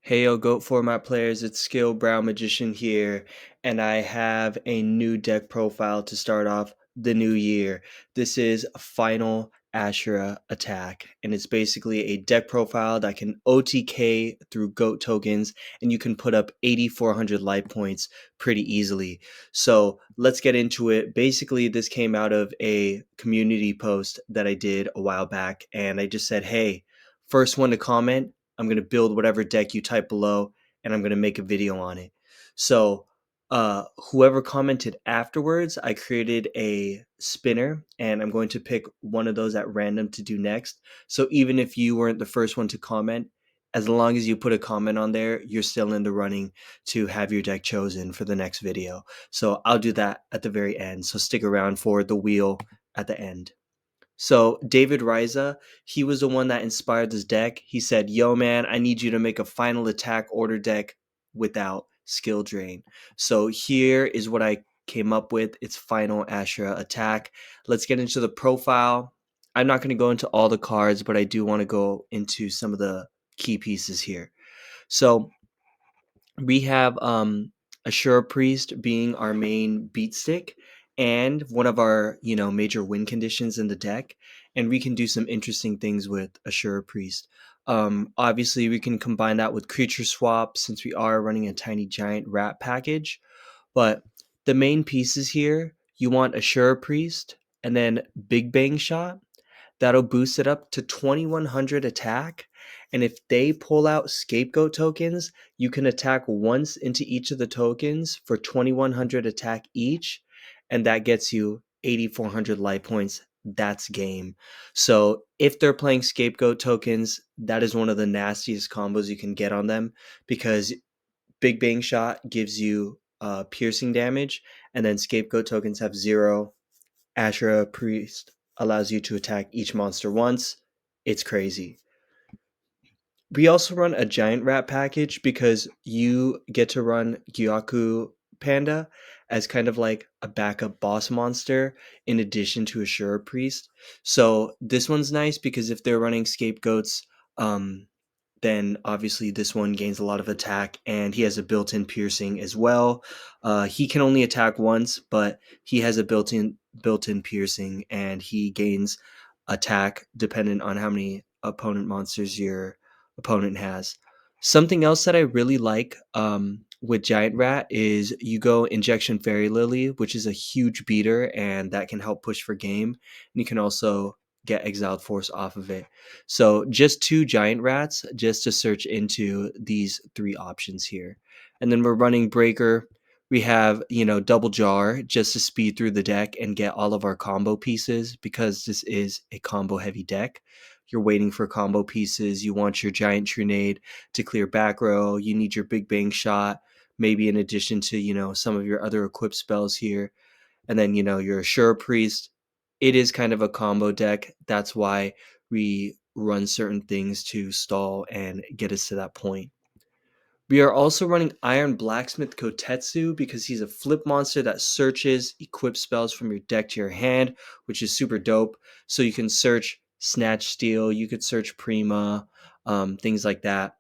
Hey yo, GOAT format players, it's Skill Brown Magician here, and I have a new deck profile to start off the new year. This is Final Ashura Attack, and it's basically a deck profile that can OTK through GOAT tokens, and you can put up 8,400 life points pretty easily. So let's get into it. Basically, this came out of a community post that I did a while back, and I just said, hey, first one to comment, I'm going to build whatever deck you type below and I'm going to make a video on it. So, whoever commented afterwards, I created a spinner and I'm going to pick one of those at random to do next. So, even if you weren't the first one to comment, as long as you put a comment on there, you're still in the running to have your deck chosen for the next video. So, I'll do that at the very end. So, stick around for the wheel at the end. So David Riza, he was the one that inspired this deck. He said, "Yo, man, I need you to make a final attack order deck without skill drain." So here is what I came up with. It's Final Ashura Attack. Let's get into the profile. I'm not going to go into all the cards, but I do want to go into some of the key pieces here. So we have Ashura Priest being our main beat stick and one of our major win conditions in the deck, and we can do some interesting things with Ashura Priest. Obviously, we can combine that with creature swap since we are running a tiny giant rat package. But the main pieces here, you want Ashura Priest and then Big Bang Shot. That'll boost it up to 2100 attack. And if they pull out Scapegoat tokens, you can attack once into each of the tokens for 2100 attack each. And that gets you 8,400 life points. That's game. So if they're playing Scapegoat tokens, that is one of the nastiest combos you can get on them because Big Bang Shot gives you piercing damage, and then Scapegoat tokens have zero. Ashura Priest allows you to attack each monster once. It's crazy. We also run a giant rat package because you get to run Gyaku Panda as kind of like a backup boss monster in addition to Ashura Priest. So this one's nice because if they're running scapegoats, um, then obviously this one gains a lot of attack and he has a built-in piercing as well. He can only attack once, but he has a built-in piercing and he gains attack dependent on how many opponent monsters your opponent has. Something else that I really like with Giant Rat is you go Injection Fairy Lily, which is a huge beater and that can help push for game. And you can also get Exiled Force off of it. So just two Giant Rats just to search into these three options here. And then we're running Breaker. We have, Double Jar just to speed through the deck and get all of our combo pieces because this is a combo heavy deck. You're waiting for combo pieces. You want your Giant Trunade to clear back row. You need your Big Bang Shot, maybe in addition to, some of your other equipped spells here. And then, your Ashura Priest. It is kind of a combo deck. That's why we run certain things to stall and get us to that point. We are also running Iron Blacksmith Kotetsu because he's a flip monster that searches equip spells from your deck to your hand, which is super dope. So you can search Snatch Steal, you could search Prima, things like that.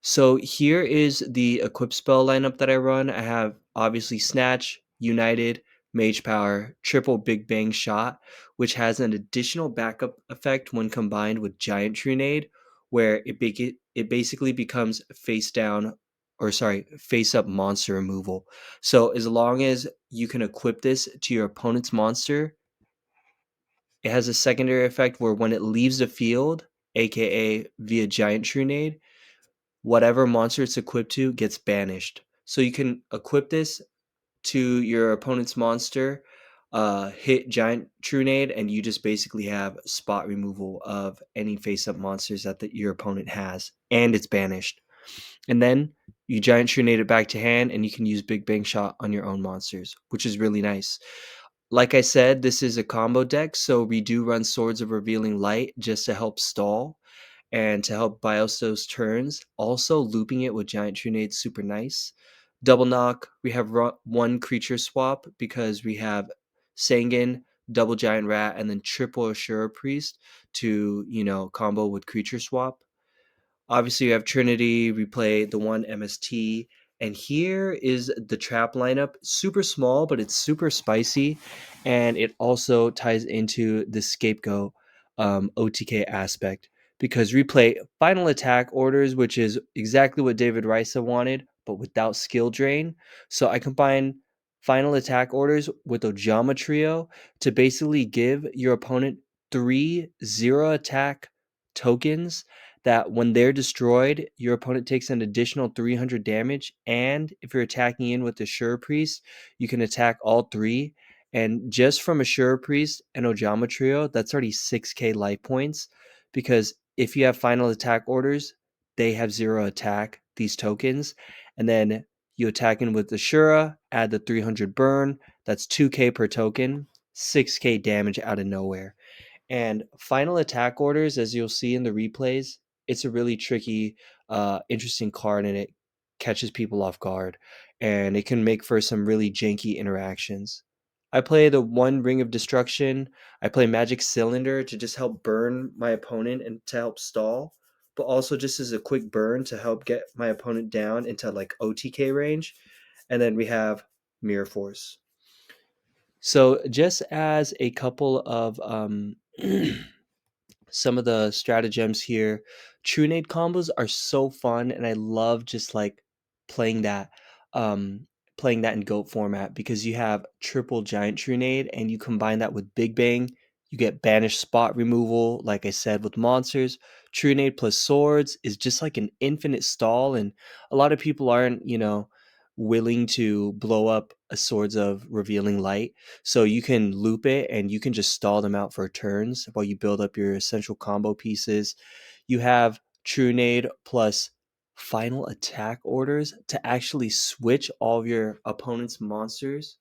So here is the equip spell lineup that I run. I have obviously Snatch, United, Mage Power, Triple Big Bang Shot, which has an additional backup effect when combined with Giant Trunade, where it basically becomes face up monster removal. So as long as you can equip this to your opponent's monster, it has a secondary effect where when it leaves the field, aka via Giant Trunade, whatever monster it's equipped to gets banished. So you can equip this to your opponent's monster, hit Giant Trunade, and you just basically have spot removal of any face-up monsters that your opponent has, and it's banished. And then you Giant Trunade it back to hand, and you can use Big Bang Shot on your own monsters, which is really nice. Like I said, this is a combo deck, so we do run Swords of Revealing Light just to help stall and to help bios those turns. Also, looping it with Giant Trunade super nice. Double knock, we have one creature swap because we have Sangan, double Giant Rat, and then triple Ashura Priest to, combo with creature swap. Obviously, you have Trinity, we play the one MST, and here is the trap lineup. Super small, but it's super spicy, and it also ties into the Scapegoat OTK aspect because we play final attack orders, which is exactly what David Risa wanted, but without skill drain. So I combine final attack orders with Ojama Trio to basically give your opponent 3 0 attack tokens that when they're destroyed, your opponent takes an additional 300 damage. And if you're attacking in with the Sure Priest, you can attack all three. And just from a Sure Priest and Ojama Trio, that's already 6k life points. Because if you have final attack orders, they have 0 attack, these tokens. And then you attack in with the Shura, add the 300 burn. That's 2k per token, 6k damage out of nowhere. And final attack orders, as you'll see in the replays, it's a really tricky, interesting card, and it catches people off guard, and it can make for some really janky interactions. I play the one Ring of Destruction. I play Magic Cylinder to just help burn my opponent and to help stall, but also just as a quick burn to help get my opponent down into like OTK range. And then we have Mirror Force. So just as a couple of some of the stratagems here. Trunade combos are so fun, and I love just like playing that, um, playing that in Goat format because you have triple giant Trunade, and you combine that with Big Bang. You get banished spot removal, like I said, with monsters. Trunade plus swords is just like an infinite stall, and a lot of people aren't, willing to blow up a swords of revealing light, so you can loop it and you can just stall them out for turns while you build up your essential combo pieces. You have Trunade plus final attack orders to actually switch all of your opponent's monsters,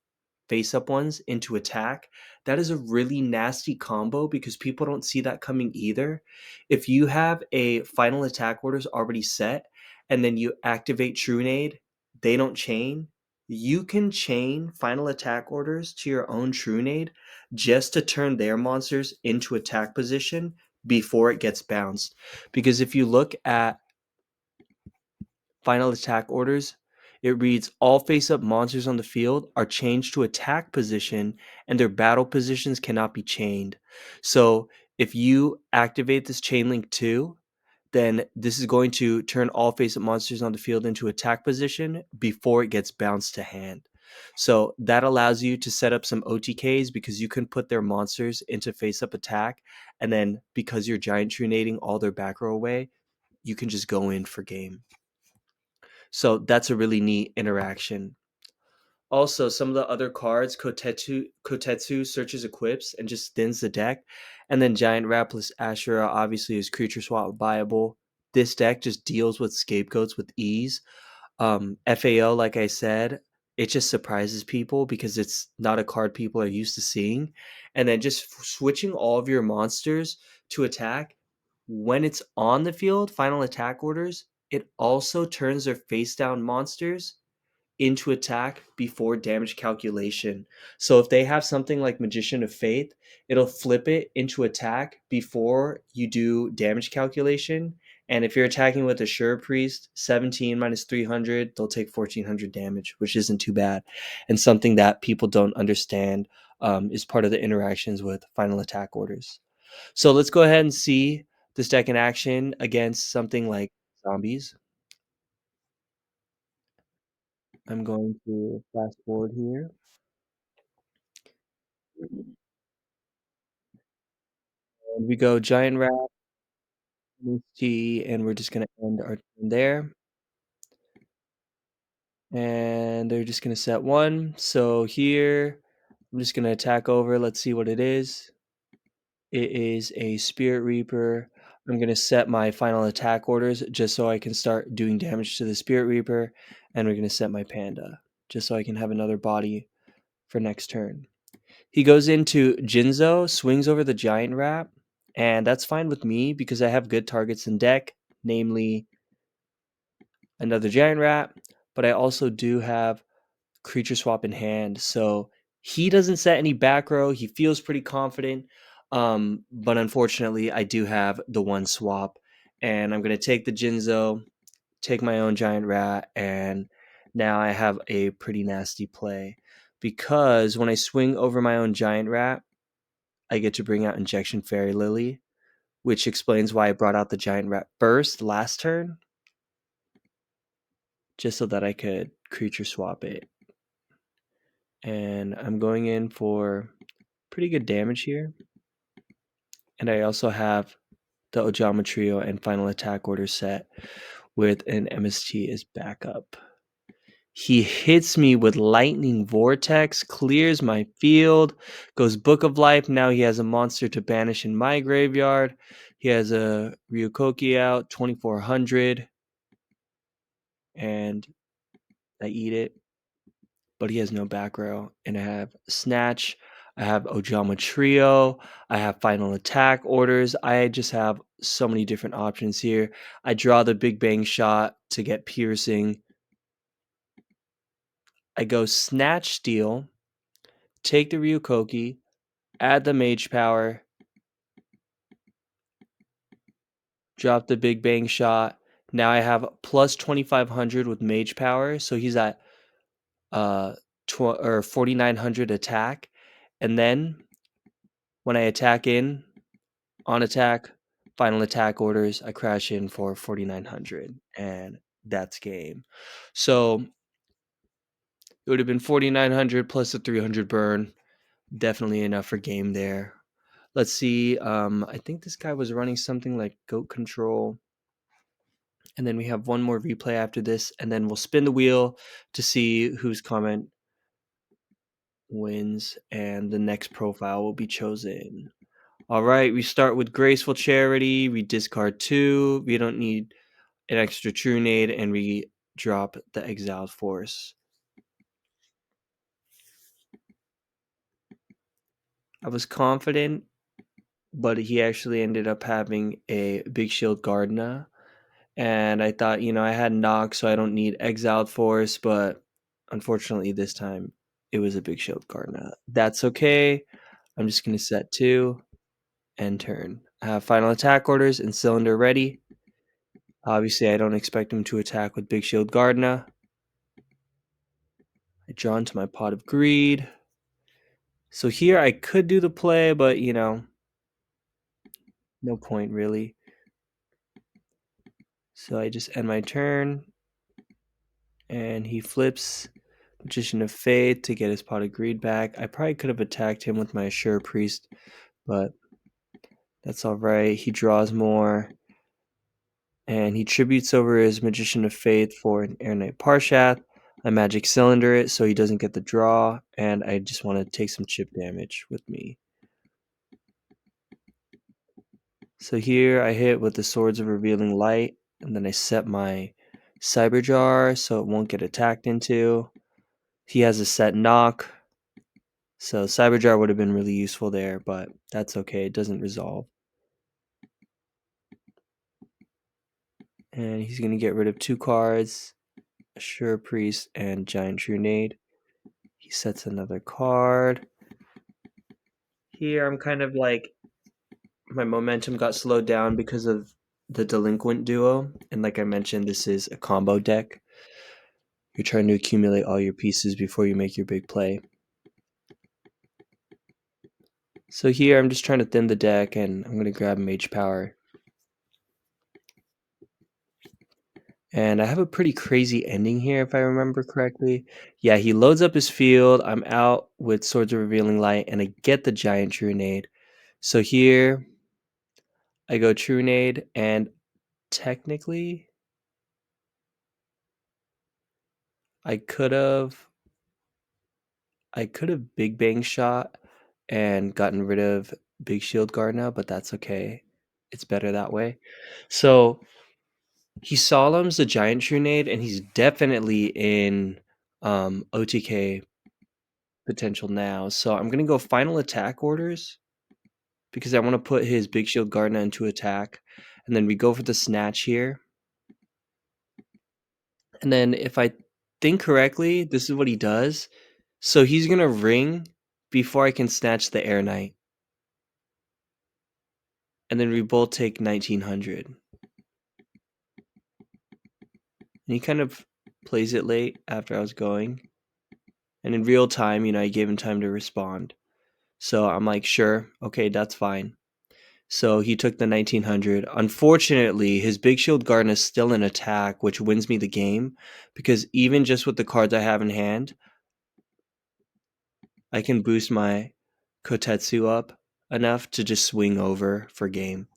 face up ones, into attack. That is a really nasty combo because people don't see that coming either. If you have a final attack orders already set and then you activate Trunade, they don't chain, you can chain final attack orders to your own Trunade just to turn their monsters into attack position before it gets bounced. Because if you look at final attack orders, it reads all face up monsters on the field are changed to attack position and their battle positions cannot be chained. So if you activate this chain link 2, then this is going to turn all face-up monsters on the field into attack position before it gets bounced to hand. So that allows you to set up some OTKs because you can put their monsters into face-up attack, and then because you're giant trunading all their back row away, you can just go in for game. So that's a really neat interaction. Also, some of the other cards, Kotetsu searches equips and just thins the deck. And then Giant Rapless Ashura obviously is creature swap viable. This deck just deals with scapegoats with ease. FAO, like I said, it just surprises people because it's not a card people are used to seeing. And then just switching all of your monsters to attack when it's on the field, final attack orders, it also turns their face down monsters into attack before damage calculation. So if they have something like Magician of Faith, it'll flip it into attack before you do damage calculation. And if you're attacking with a Sure Priest, 17 minus 300, they'll take 1400 damage, which isn't too bad. And something that people don't understand is part of the interactions with final attack orders. So let's go ahead and see this deck in action against something like zombies. I'm going to fast forward here. And we go Giant Rat, T, and we're just gonna end our turn there. And they're just gonna set 1. So here, I'm just gonna attack over. Let's see what it is. It is a Spirit Reaper. I'm gonna set my final attack orders just so I can start doing damage to the Spirit Reaper. And we're gonna set my Panda just so I can have another body for next turn. He goes into Jinzo, swings over the Giant Rat, and that's fine with me because I have good targets in deck, namely another Giant Rat, but I also do have creature swap in hand. So he doesn't set any back row. He feels pretty confident. But unfortunately, I do have the one swap. and I'm gonna take the Jinzo, take my own giant rat, and now I have a pretty nasty play. Because when I swing over my own giant rat, I get to bring out Injection Fairy Lily, which explains why I brought out the giant rat first last turn, just so that I could creature swap it. And I'm going in for pretty good damage here. And I also have the Ojama Trio and Final Attack Order set with an MST as backup. He hits me with Lightning Vortex, clears my field, goes Book of Life. Now he has a monster to banish in my graveyard. He has a Ryukoki out, 2400, and I eat it. But he has no back row. And I have Snatch, I have Ojama Trio, I have Final Attack Orders. I just have so many different options here. I draw the Big Bang Shot to get Piercing. I go Snatch Steal, take the Ryukoki, add the Mage Power, drop the Big Bang Shot. Now I have plus 2500 with Mage Power, so he's at 4900 attack. And then when I attack in, on attack, Final Attack Orders, I crash in for 4900, and that's game. So it would have been 4900 plus a 300 burn. Definitely enough for game there. Let's see. I think this guy was running something like Goat Control. And then we have one more replay after this, and then we'll spin the wheel to see whose comment wins, and the next profile will be chosen. All right, we start with Graceful Charity. We discard 2. We don't need an extra Trunade, and we drop the Exiled Force. I was confident, but he actually ended up having a Big Shield Gardna. And I thought, I had Knock, so I don't need Exiled Force, but unfortunately this time it was a Big Shield Gardna. That's okay. I'm just going to set 2, end turn. I have Final Attack Orders and Cylinder ready. Obviously, I don't expect him to attack with Big Shield Gardna. I draw into my Pot of Greed. So here I could do the play, but, no point really. So I just end my turn, and he flips Magician of Fate to get his Pot of Greed back. I probably could have attacked him with my Assure Priest, but that's all right. He draws more, and he tributes over his Magician of Faith for an Air Knight Parshath. I Magic Cylinder it so he doesn't get the draw, and I just want to take some chip damage with me. So here I hit with the Swords of Revealing Light, and then I set my Cyber Jar so it won't get attacked into. He has a set Knock, so Cyber Jar would have been really useful there, but that's okay. It doesn't resolve. And he's going to get rid of 2 cards, Assure Priest and Giant Trunade. He sets another card. Here I'm kind of like, my momentum got slowed down because of the Delinquent duo. And like I mentioned, this is a combo deck. You're trying to accumulate all your pieces before you make your big play. So here I'm just trying to thin the deck, and I'm going to grab Mage Power. And I have a pretty crazy ending here, if I remember correctly. Yeah, he loads up his field. I'm out with Swords of Revealing Light, and I get the Giant Trunade. So here I go Trunade, and technically I could have Big Bang Shot and gotten rid of Big Shield Guard now, but that's okay. It's better that way. So he solemns the Giant Trunade, and he's definitely in OTK potential now. So I'm gonna go Final Attack Orders because I want to put his Big Shield Gardna into attack, and then we go for the Snatch here. And then if I think correctly, this is what he does. So he's gonna ring before I can snatch the Air Knight, and then we both take 1900. And he kind of plays it late after I was going. And in real time, I gave him time to respond. So I'm like, sure, okay, that's fine. So he took the 1900. Unfortunately, his Big Shield Garden is still in attack, which wins me the game because even just with the cards I have in hand, I can boost my Kotetsu up enough to just swing over for game.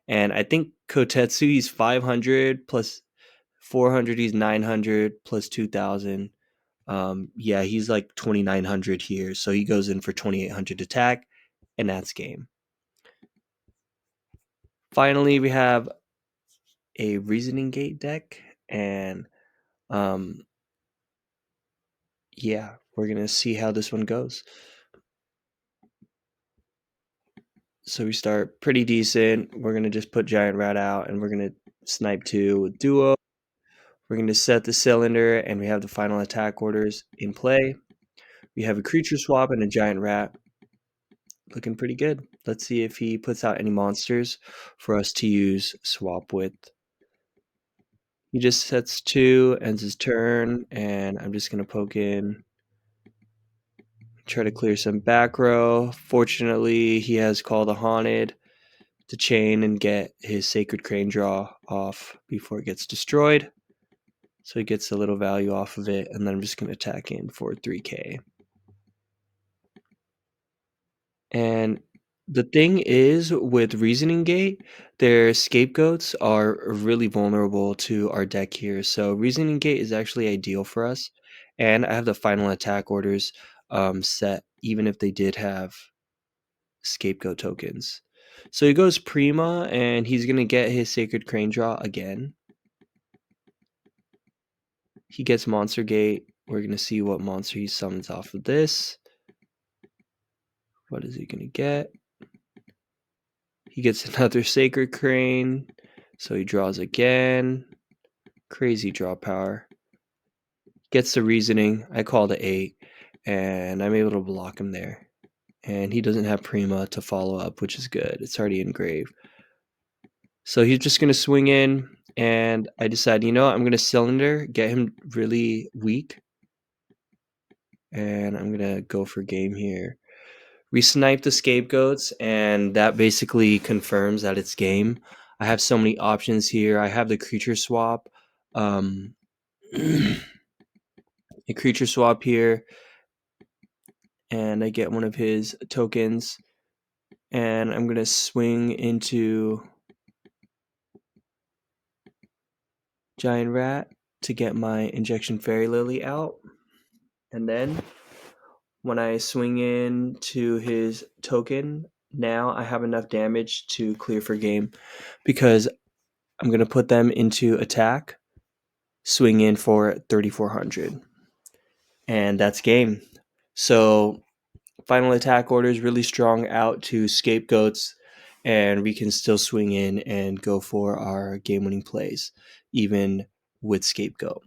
And I think Kotetsu, he's 500 plus 400, he's 900 plus 2000. Yeah, he's like 2900 here. So he goes in for 2800 attack, and that's game. Finally, we have a Reasoning Gate deck, and yeah, we're gonna see how this one goes. So we start pretty decent. We're gonna just put Giant Rat out, and we're gonna snipe 2 with Duo. We're gonna set the cylinder, and we have the final attack orders in play. We have a creature swap and a Giant Rat. Looking pretty good. Let's see if he puts out any monsters for us to use swap with. He just sets 2, ends his turn, and I'm just gonna poke in. Try to clear some back row. Fortunately, he has Call the Haunted to chain and get his Sacred Crane draw off before it gets destroyed. So he gets a little value off of it, and then I'm just going to attack in for 3k. And the thing is, with Reasoning Gate, their scapegoats are really vulnerable to our deck here. So Reasoning Gate is actually ideal for us. And I have the final attack orders set, even if they did have scapegoat tokens. So he goes Prima, and he's going to get his Sacred Crane draw again. He gets Monster Gate. We're going to see what monster he summons off of this. What is he going to get? He gets another Sacred Crane. So he draws again. Crazy draw power. Gets the Reasoning. I call the 8. And I'm able to block him there. And he doesn't have Prima to follow up, which is good. It's already engraved. So he's just going to swing in. And I decide, I'm going to Cylinder, get him really weak. And I'm going to go for game here. We snipe the scapegoats, and that basically confirms that it's game. I have so many options here. I have the creature swap. A creature swap here, and I get one of his tokens. And I'm going to swing into Giant Rat to get my Injection Fairy Lily out. And then when I swing in to his token, now I have enough damage to clear for game because I'm going to put them into attack, swing in for 3,400. And that's game. So final attack order is really strong out to scapegoats, and we can still swing in and go for our game-winning plays, even with scapegoat.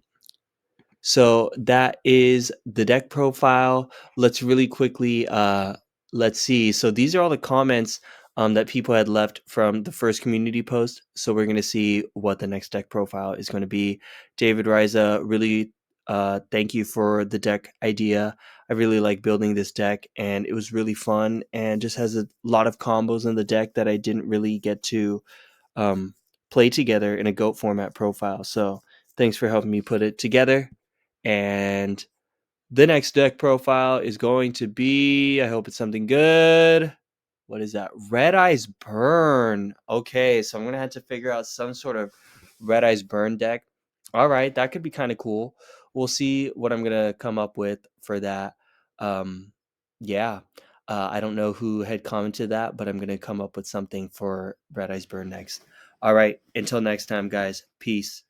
So that is the deck profile. Let's really quickly let's see. So these are all the comments that people had left from the first community post. So we're going to see what the next deck profile is going to be. David Riza, really thank you for the deck idea. I really like building this deck, and it was really fun and just has a lot of combos in the deck that I didn't really get to play together in a GOAT format profile. So thanks for helping me put it together. And the next deck profile is going to be, I hope it's something good. What is that? Red Eyes Burn. Okay, so I'm going to have to figure out some sort of Red Eyes Burn deck. All right, that could be kind of cool. We'll see what I'm going to come up with for that. Yeah, I don't know who had commented that, but I'm going to come up with something for Red Eyes Burn next. All right, until next time, guys. Peace.